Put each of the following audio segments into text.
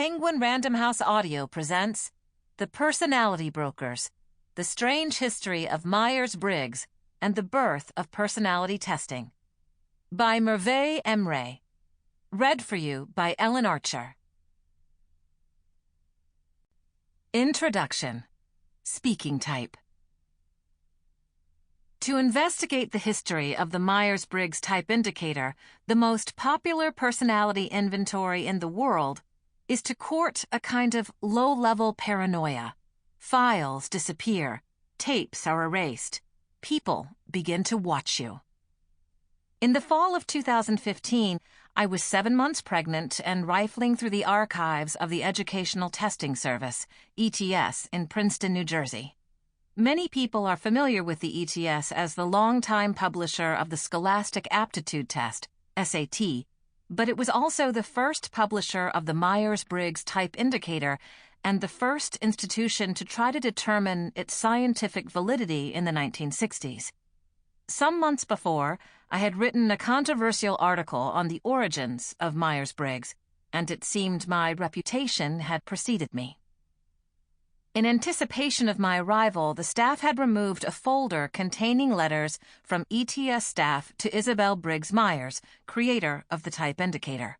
Penguin Random House Audio presents The Personality Brokers, The Strange History of Myers-Briggs and the Birth of Personality Testing, by Merve Emre. Read for you by Ellen Archer. Introduction. Speaking type. To investigate the history of the Myers-Briggs Type Indicator, the most popular personality inventory in the world is to court a kind of low-level paranoia. Files disappear, tapes are erased, people begin to watch you. In the fall of 2015, I was 7 months pregnant and rifling through the archives of the Educational Testing Service, ETS, in Princeton, New Jersey. Many people are familiar with the ETS as the longtime publisher of the Scholastic Aptitude Test, SAT, but it was also the first publisher of the Myers-Briggs Type Indicator and the first institution to try to determine its scientific validity in the 1960s. Some months before, I had written a controversial article on the origins of Myers-Briggs, and it seemed my reputation had preceded me. In anticipation of my arrival, the staff had removed a folder containing letters from ETS staff to Isabel Briggs Myers, creator of the Type Indicator.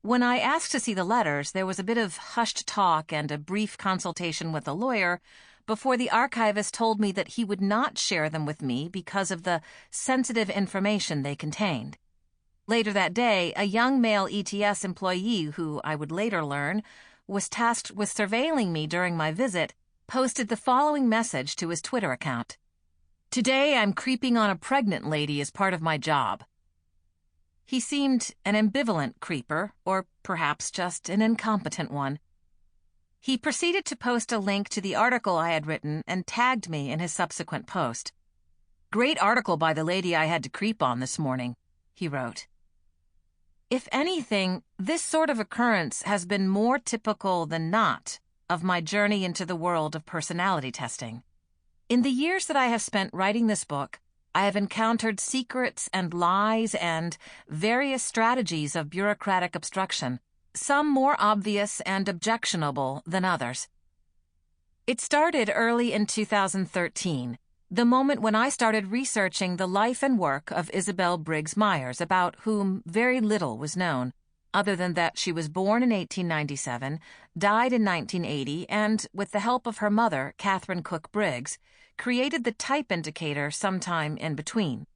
When I asked to see the letters, there was a bit of hushed talk and a brief consultation with a lawyer before the archivist told me that he would not share them with me because of the sensitive information they contained. Later that day, a young male ETS employee who, I would later learn, was tasked with surveilling me during my visit, posted the following message to his Twitter account. "Today I'm creeping on a pregnant lady as part of my job." He seemed an ambivalent creeper, or perhaps just an incompetent one. He proceeded to post a link to the article I had written and tagged me in his subsequent post. "Great article by the lady I had to creep on this morning," he wrote. If anything, this sort of occurrence has been more typical than not of my journey into the world of personality testing. In the years that I have spent writing this book, I have encountered secrets and lies and various strategies of bureaucratic obstruction, some more obvious and objectionable than others. It started early in 2013. The moment when I started researching the life and work of Isabel Briggs Myers, about whom very little was known, other than that she was born in 1897, died in 1980, and, with the help of her mother, Catherine Cook Briggs, created the Type Indicator sometime in between.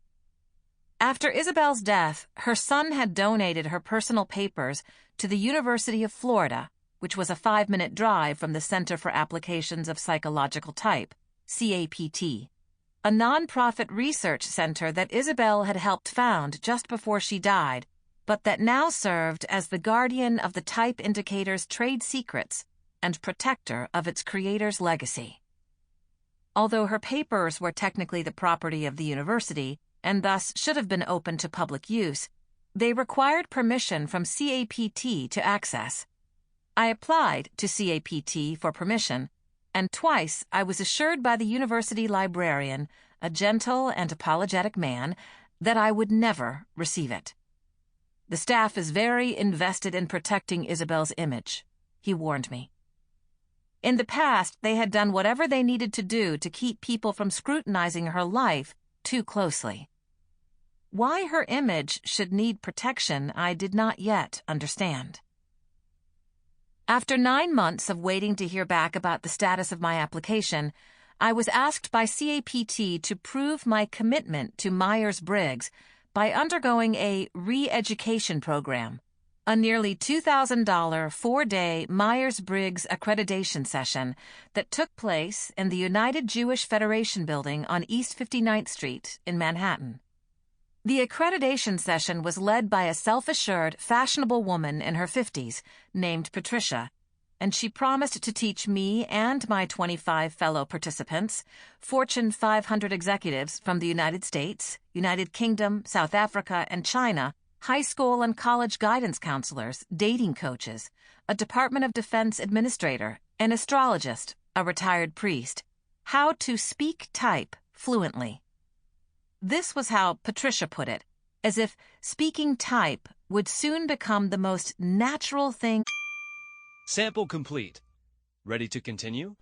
After Isabel's death, her son had donated her personal papers to the University of Florida, which was a 5-minute drive from the Center for Applications of Psychological Type, CAPT. A nonprofit research center that Isabel had helped found just before she died, but that now served as the guardian of the Type Indicator's trade secrets and protector of its creator's legacy. Although her papers were technically the property of the university and thus should have been open to public use, they required permission from CAPT to access. I applied to CAPT for permission, and twice I was assured by the university librarian, a gentle and apologetic man, that I would never receive it. "The staff is very invested in protecting Isabel's image," he warned me. In the past, they had done whatever they needed to do to keep people from scrutinizing her life too closely. Why her image should need protection, I did not yet understand. After 9 months of waiting to hear back about the status of my application, I was asked by CAPT to prove my commitment to Myers-Briggs by undergoing a re-education program, a nearly $2,000 4-day Myers-Briggs accreditation session that took place in the United Jewish Federation building on East 59th Street in Manhattan. The accreditation session was led by a self-assured, fashionable woman in her 50s named Patricia, and she promised to teach me and my 25 fellow participants, Fortune 500 executives from the United States, United Kingdom, South Africa, and China, high school and college guidance counselors, dating coaches, a Department of Defense administrator, an astrologist, a retired priest, how to speak type fluently. This was how Patricia put it, as if speaking type would soon become the most natural thing. Sample complete. Ready to continue?